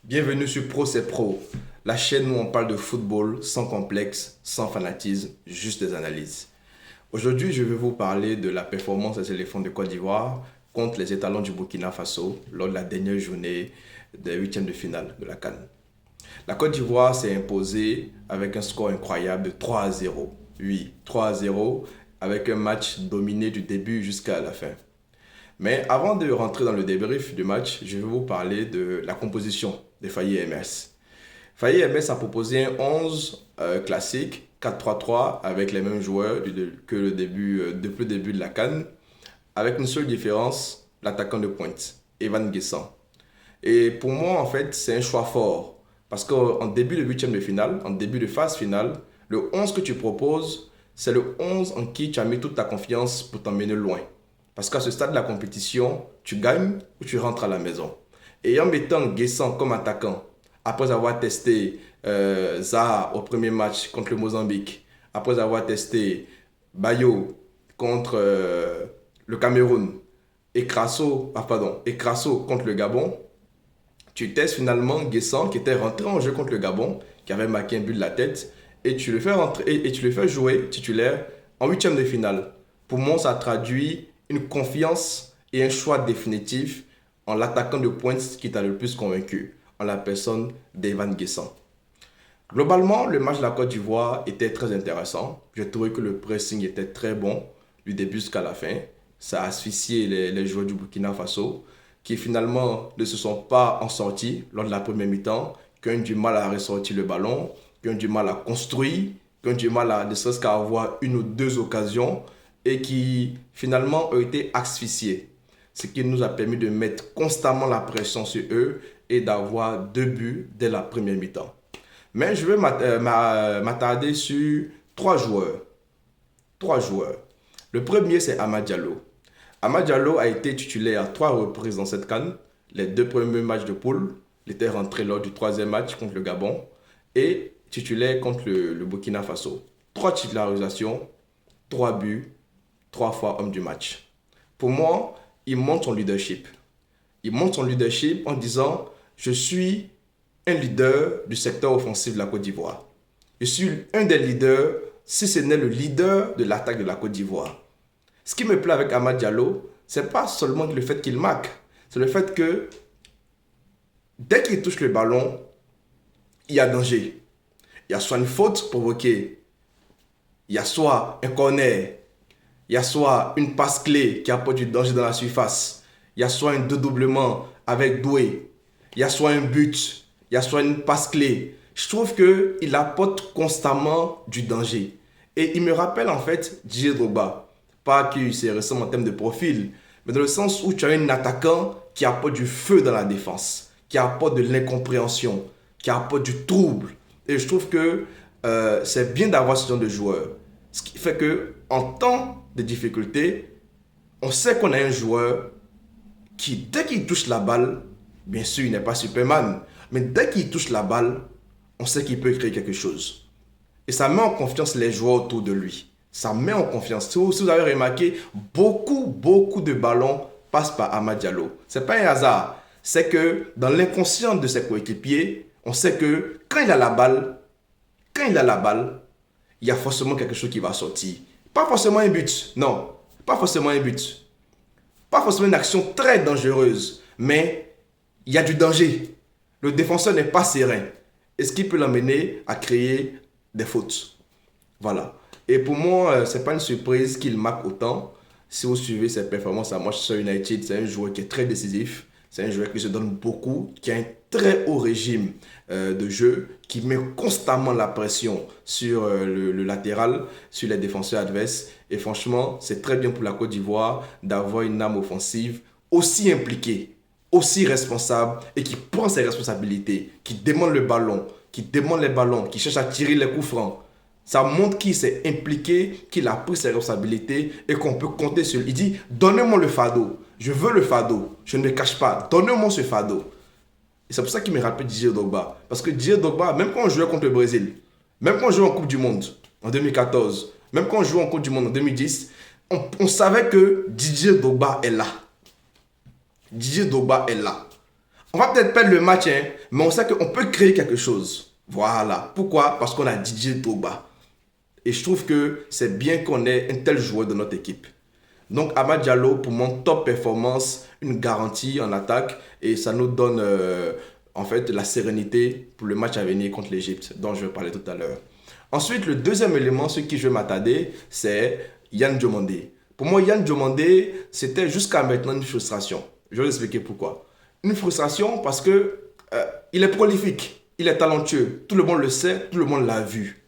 Bienvenue sur Pro c'est Pro, la chaîne où on parle de football sans complexe, sans fanatisme, juste des analyses. Aujourd'hui, je vais vous parler de la performance des éléphants de Côte d'Ivoire contre les étalons du Burkina Faso lors de la dernière journée des huitièmes de finale de la CAN. La Côte d'Ivoire s'est imposée avec un score incroyable de 3-0. Oui, 3-0 avec un match dominé du début jusqu'à la fin. Mais avant de rentrer dans le débrief du match, je vais vous parler de la composition de Faye MS. Faye MS a proposé un 11 classique 4-3-3 avec les mêmes joueurs que depuis le début de la CAN, avec une seule différence, l'attaquant de pointe, Evan Guessant. Et pour moi, en fait, c'est un choix fort. Parce qu'en début de huitième de finale, en début de phase finale, le 11 que tu proposes, c'est le 11 en qui tu as mis toute ta confiance pour t'emmener loin. Parce qu'à ce stade de la compétition, tu gagnes ou tu rentres à la maison. Et en mettant Guessant comme attaquant, après avoir testé Zaha au premier match contre le Mozambique, après avoir testé Bayo contre le Cameroun et Crasso contre le Gabon, tu testes finalement Guessant qui était rentré en jeu contre le Gabon, qui avait marqué un but de la tête, et tu le fais rentrer et tu le fais jouer titulaire en huitième de finale. Pour moi, ça traduit une confiance et un choix définitif en l'attaquant de pointe qui t'a le plus convaincu, en la personne d'Evan Guessant. Globalement, le match de la Côte d'Ivoire était très intéressant. J'ai trouvé que le pressing était très bon du début jusqu'à la fin. Ça a asphyxié les joueurs du Burkina Faso qui finalement ne se sont pas en sortis lors de la première mi-temps, qui ont eu du mal à ressortir le ballon, qui ont eu du mal à construire, qui ont eu du mal à ne serait-ce qu'à avoir une ou deux occasions et qui finalement ont été asphyxiés. Ce qui nous a permis de mettre constamment la pression sur eux et d'avoir 2 buts dès la première mi-temps. Mais je vais m'attarder sur trois joueurs. Trois joueurs. Le premier, c'est Amad Diallo. Amad Diallo a été titulaire à 3 reprises dans cette CAN. Les 2 premiers matchs de poule. Il était rentré lors du troisième match contre le Gabon. Et titulaire contre le Burkina Faso. 3 titularisations, 3 buts, 3 fois homme du match. Pour moi, il montre son leadership. Il montre son leadership en disant « Je suis un leader du secteur offensif de la Côte d'Ivoire. Je suis un des leaders, si ce n'est le leader de l'attaque de la Côte d'Ivoire. » Ce qui me plaît avec Amad Diallo, c'est pas seulement le fait qu'il marque, c'est le fait que dès qu'il touche le ballon, il y a danger. Il y a soit une faute provoquée, il y a soit un corner, il y a soit une passe clé qui apporte du danger dans la surface, il y a soit un dédoublement avec Doué, il y a soit un but, il y a soit une passe clé. Je trouve qu'il apporte constamment du danger. Et il me rappelle en fait Didier Drogba. Pas qu'il se ressemble en termes de profil, mais dans le sens où tu as un attaquant qui apporte du feu dans la défense, qui apporte de l'incompréhension, qui apporte du trouble. Et je trouve que c'est bien d'avoir ce genre de joueur. Ce qui fait que en temps de difficulté, on sait qu'on a un joueur qui, dès qu'il touche la balle, bien sûr, il n'est pas Superman, mais dès qu'il touche la balle, on sait qu'il peut créer quelque chose. Et ça met en confiance les joueurs autour de lui. Ça met en confiance. Si vous avez remarqué, beaucoup de ballons passent par Amad Diallo. Ce n'est pas un hasard. C'est que dans l'inconscient de ses coéquipiers, on sait que quand il a la balle, il y a forcément quelque chose qui va sortir. Pas forcément un but, non. Pas forcément un but. Pas forcément une action très dangereuse, mais il y a du danger. Le défenseur n'est pas serein. Et ce qui peut l'amener à créer des fautes. Voilà. Et pour moi, ce n'est pas une surprise qu'il marque autant. Si vous suivez ses performances à Manchester United, c'est un joueur qui est très décisif. C'est un joueur qui se donne beaucoup, qui a un très haut régime de jeu, qui met constamment la pression sur le latéral, sur les défenseurs adverses. Et franchement, c'est très bien pour la Côte d'Ivoire d'avoir une âme offensive aussi impliquée, aussi responsable et qui prend ses responsabilités, qui demande le ballon, qui demande les ballons, qui cherche à tirer les coups francs. Ça montre qu'il s'est impliqué, qu'il a pris ses responsabilités et qu'on peut compter sur lui. Il dit, donnez-moi le fardeau. Je veux le fardeau. Je ne me cache pas. Donnez-moi ce fardeau. Et c'est pour ça qu'il me rappelle Didier Drogba. Parce que Didier Drogba, même quand on jouait contre le Brésil, même quand on jouait en Coupe du Monde en 2014, même quand on jouait en Coupe du Monde en 2010, on savait que Didier Drogba est là. Didier Drogba est là. On va peut-être perdre le match, hein, mais on sait qu'on peut créer quelque chose. Voilà. Pourquoi? Parce qu'on a Didier Drogba. Et je trouve que c'est bien qu'on ait un tel joueur dans notre équipe. Donc Amad Diallo, pour mon top performance, une garantie en attaque et ça nous donne en fait la sérénité pour le match à venir contre l'Égypte dont je parlais tout à l'heure. Ensuite, le deuxième élément sur qui je vais m'attarder, c'est Yann Diomandé. Pour moi, Yann Diomandé, c'était jusqu'à maintenant une frustration. Je vais vous expliquer pourquoi. Une frustration parce que il est prolifique, il est talentueux, tout le monde le sait, tout le monde l'a vu.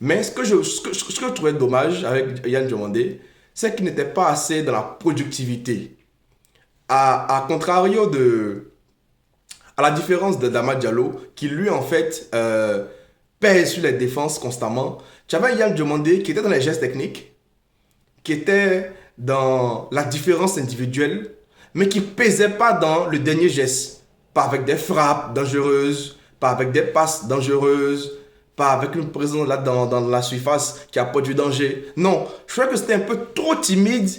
Mais ce que je trouvais dommage avec Yann Diomandé, c'est qu'il n'était pas assez dans la productivité. À contrario à la différence de Dama Diallo, qui lui en fait pèse sur les défenses constamment, tu avais Yann Diomandé qui était dans les gestes techniques, qui était dans la différence individuelle, mais qui ne pesait pas dans le dernier geste. Pas avec des frappes dangereuses, pas avec des passes dangereuses, pas avec une présence là dans la surface qui apporte du danger. Non, je crois que c'était un peu trop timide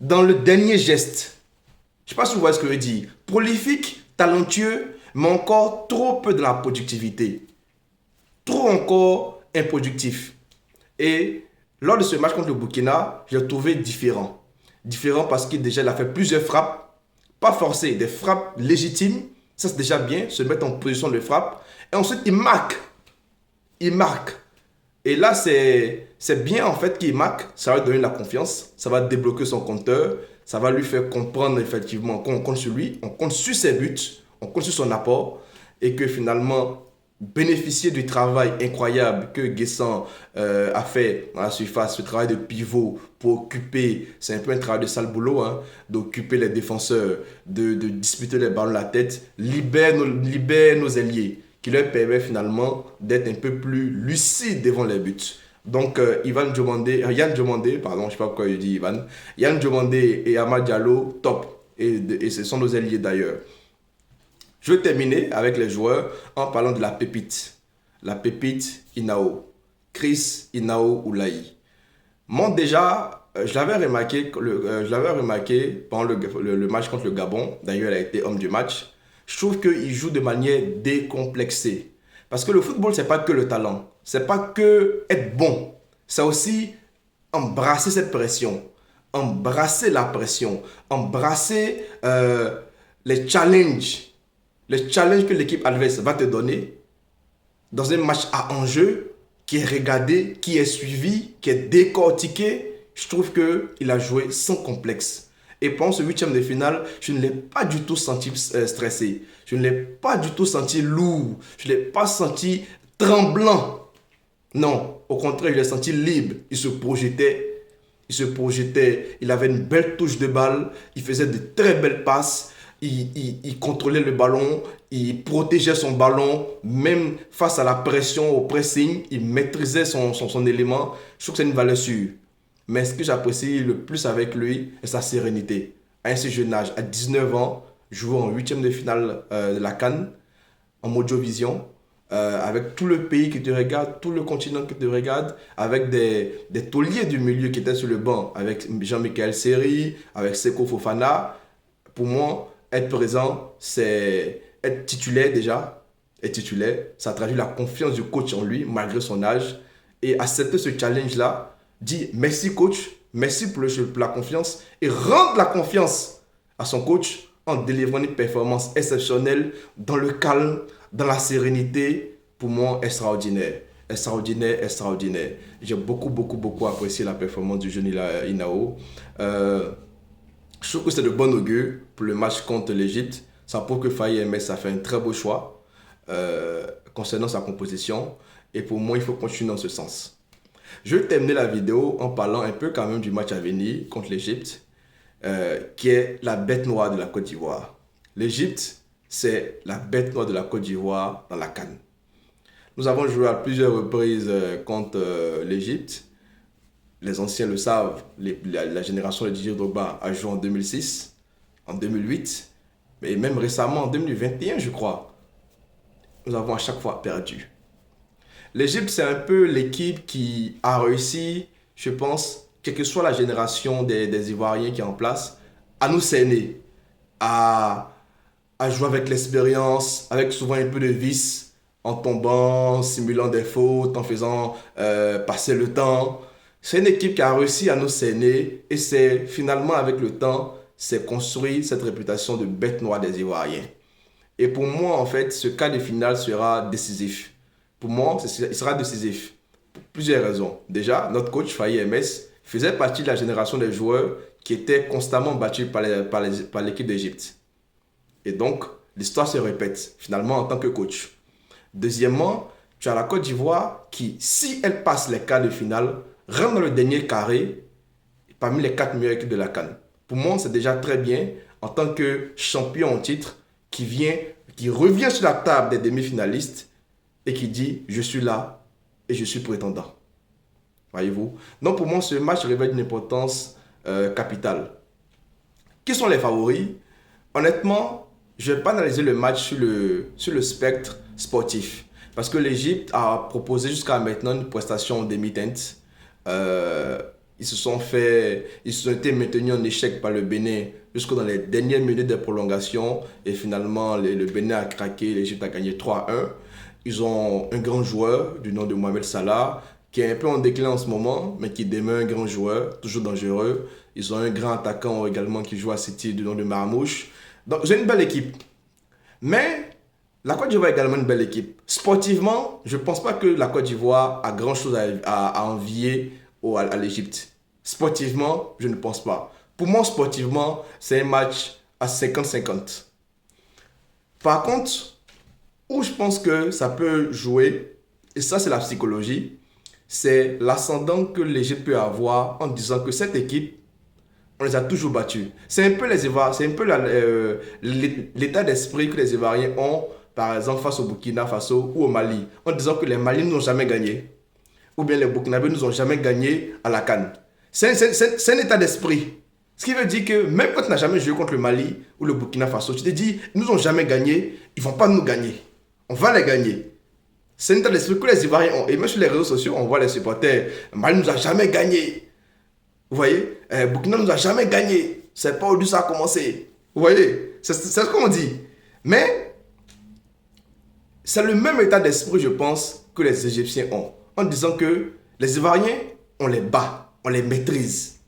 dans le dernier geste. Je ne sais pas si vous voyez ce que je veux dire. Prolifique, talentueux, mais encore trop peu de la productivité. Trop encore improductif. Et lors de ce match contre le Burkina, je l'ai trouvé différent. Différent parce qu'il déjà il a fait plusieurs frappes, pas forcées, des frappes légitimes. Ça c'est déjà bien, se mettre en position de frappe. Et ensuite il marque. Il marque. Et là, c'est bien en fait qu'il marque. Ça va lui donner de la confiance. Ça va débloquer son compteur. Ça va lui faire comprendre effectivement qu'on compte sur lui. On compte sur ses buts. On compte sur son apport. Et que finalement, bénéficier du travail incroyable que Guessant a fait dans la surface, ce travail de pivot pour occuper, c'est un peu un travail de sale boulot, hein, d'occuper les défenseurs, de disputer les ballons de la tête, libère nos ailiers qui leur permet finalement d'être un peu plus lucide devant les buts. Donc, Yann Diomandé, pardon, je ne sais pas pourquoi il dit Ivan, Yann Diomandé et Amad Diallo, top. Et ce sont nos alliés d'ailleurs. Je vais terminer avec les joueurs en parlant de la pépite. La pépite Inao. Chris Inao Oulaï. Moi, déjà, je l'avais remarqué pendant le match contre le Gabon. D'ailleurs, il a été homme du match. Je trouve qu'il joue de manière décomplexée. Parce que le football, c'est pas que le talent. C'est pas que être bon. C'est aussi embrasser cette pression. Embrasser la pression. Embrasser les challenges. Les challenges que l'équipe adverse va te donner dans un match à enjeu qui est regardé, qui est suivi, qui est décortiqué. Je trouve qu'il a joué sans complexe. Et pendant ce huitième de finale, je ne l'ai pas du tout senti stressé. Je ne l'ai pas du tout senti lourd. Je ne l'ai pas senti tremblant. Non, au contraire, je l'ai senti libre. Il se projetait. Il avait une belle touche de balle. Il faisait de très belles passes. Il contrôlait le ballon. Il protégeait son ballon. Même face à la pression, au pressing, il maîtrisait son élément. Je trouve que c'est une valeur sûre. Mais ce que j'apprécie le plus avec lui est sa sérénité. À un si jeune âge, à 19 ans, jouer en huitième de finale de la CAN, en Mojo-Vision, avec tout le pays qui te regarde, tout le continent qui te regarde, avec des tauliers du milieu qui étaient sur le banc, avec Jean-Michel Seri, avec Seko Fofana. Pour moi, être présent, c'est être titulaire déjà. Être titulaire, ça traduit la confiance du coach en lui, malgré son âge. Et accepter ce challenge-là, dit merci coach, merci pour la confiance et rendre la confiance à son coach en délivrant une performance exceptionnelle dans le calme, dans la sérénité, pour moi extraordinaire. Extraordinaire. J'ai beaucoup apprécié la performance du jeune Inao. Je trouve que c'est de bon augure pour le match contre l'Égypte. Ça prouve que Faye MS a fait un très beau choix concernant sa composition. Et pour moi, il faut continuer dans ce sens. Je vais terminer la vidéo en parlant un peu quand même du match à venir contre l'Égypte, qui est la bête noire de la Côte d'Ivoire. L'Égypte, c'est la bête noire de la Côte d'Ivoire dans la CAN. Nous avons joué à plusieurs reprises contre l'Égypte. Les anciens le savent, la génération de Didier Drogba a joué en 2006, en 2008, mais même récemment en 2021, je crois. Nous avons à chaque fois perdu. L'Égypte, c'est un peu l'équipe qui a réussi, je pense, quelle que soit la génération des Ivoiriens qui est en place, à nous cerner, à à jouer avec l'expérience, avec souvent un peu de vice, en tombant, simulant des fautes, en faisant passer le temps. C'est une équipe qui a réussi à nous cerner et c'est finalement avec le temps, c'est construit cette réputation de bête noire des Ivoiriens. Et pour moi, en fait, ce cas de finale sera décisif. Pour moi, il sera décisif. Pour plusieurs raisons. Déjà, notre coach, Faye MS, faisait partie de la génération des joueurs qui étaient constamment battus par l'équipe d'Égypte. Et donc, l'histoire se répète, finalement, en tant que coach. Deuxièmement, tu as la Côte d'Ivoire qui, si elle passe les quarts de finale, rentre dans le dernier carré parmi les 4 meilleures équipes de la CAN. Pour moi, c'est déjà très bien en tant que champion en titre qui revient sur la table des demi-finalistes et qui dit « Je suis là et je suis prétendant ». Voyez-vous? Donc pour moi, ce match révèle une importance capitale. Qui sont les favoris? Honnêtement, je ne vais pas analyser le match sur le spectre sportif. Parce que l'Égypte a proposé jusqu'à maintenant une prestation en demi-teinte. Ils se sont été maintenus en échec par le Bénin jusqu'au dans les dernières minutes de prolongation. Et finalement, le Bénin a craqué, l'Égypte a gagné 3-1. Ils ont un grand joueur du nom de Mohamed Salah, qui est un peu en déclin en ce moment, mais qui demeure un grand joueur, toujours dangereux. Ils ont un grand attaquant également qui joue à City du nom de Marmouche. Donc, j'ai une belle équipe. Mais la Côte d'Ivoire est également une belle équipe. Sportivement, je ne pense pas que la Côte d'Ivoire a grand-chose à envier à l'Égypte. Sportivement, je ne pense pas. Pour moi, sportivement, c'est un match à 50-50. Par contre, où je pense que ça peut jouer, et ça c'est la psychologie, c'est l'ascendant que l'Égypte peut avoir en disant que cette équipe, on les a toujours battus. C'est un peu l'état d'esprit que les Ivoiriens ont, par exemple, face au Burkina Faso ou au Mali, en disant que les Maliens n'ont jamais gagné, ou bien les Burkinabés nous ont jamais gagné à la CAN. C'est un état d'esprit. Ce qui veut dire que même quand tu n'as jamais joué contre le Mali ou le Burkina Faso, tu te dis, ils nous ont jamais gagné, ils ne vont pas nous gagner. On va les gagner. C'est un état d'esprit que les Ivoiriens ont. Et même sur les réseaux sociaux, on voit les supporters, Mali nous a jamais gagné. Vous voyez, Burkina nous a jamais gagné. C'est pas où ça a commencé. Vous voyez, c'est ce qu'on dit. Mais c'est le même état d'esprit, je pense, que les Égyptiens ont. En disant que les Ivoiriens, on les bat, on les maîtrise.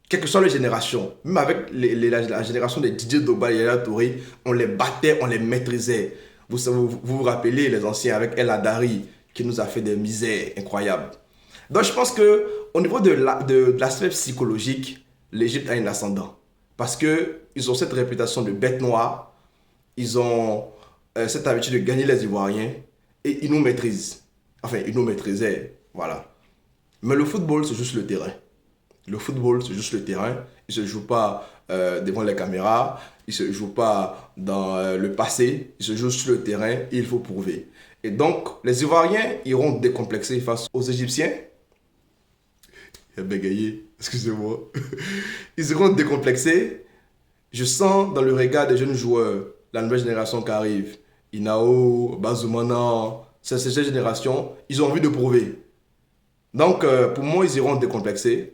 Quelle que soit la génération. Même avec la génération de Didier Drogba et Yaya Touré, on les battait, on les maîtrisait. Vous rappelez les anciens avec El Hadari qui nous a fait des misères incroyables. Donc je pense qu'au niveau de l'aspect psychologique, l'Égypte a un ascendant. Parce qu'ils ont cette réputation de bête noire, ils ont cette habitude de gagner les Ivoiriens et ils nous maîtrisent. Enfin, ils nous maîtrisaient, voilà. Mais le football, c'est juste le terrain. Le football, c'est juste le terrain. Il ne se joue pas devant les caméras, il ne se joue pas dans le passé, il se joue sur le terrain et il faut prouver. Et donc, les Ivoiriens iront décomplexer face aux Égyptiens. Il a bégayé, excusez-moi. Ils iront décomplexer. Je sens dans le regard des jeunes joueurs, la nouvelle génération qui arrive, Inao, Bazoumana, c'est cette génération, ils ont envie de prouver. Donc, pour moi, ils iront décomplexer.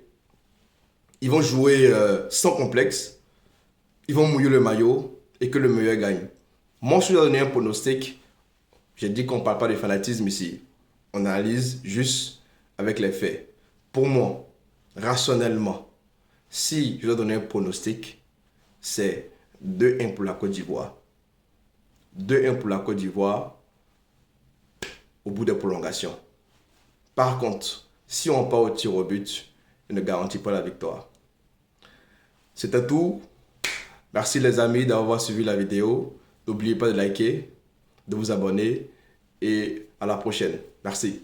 Ils vont jouer sans complexe. Ils vont mouiller le maillot et que le meilleur gagne. Moi, je suis donné un pronostic. J'ai dit qu'on ne parle pas de fanatisme ici. On analyse juste avec les faits. Pour moi, rationnellement, si je dois donner un pronostic, c'est 2-1 pour la Côte d'Ivoire. 2-1 pour la Côte d'Ivoire au bout des prolongations. Par contre, si on part au tir au but, je ne garantis pas la victoire. C'était tout. Merci les amis d'avoir suivi la vidéo. N'oubliez pas de liker, de vous abonner et à la prochaine. Merci.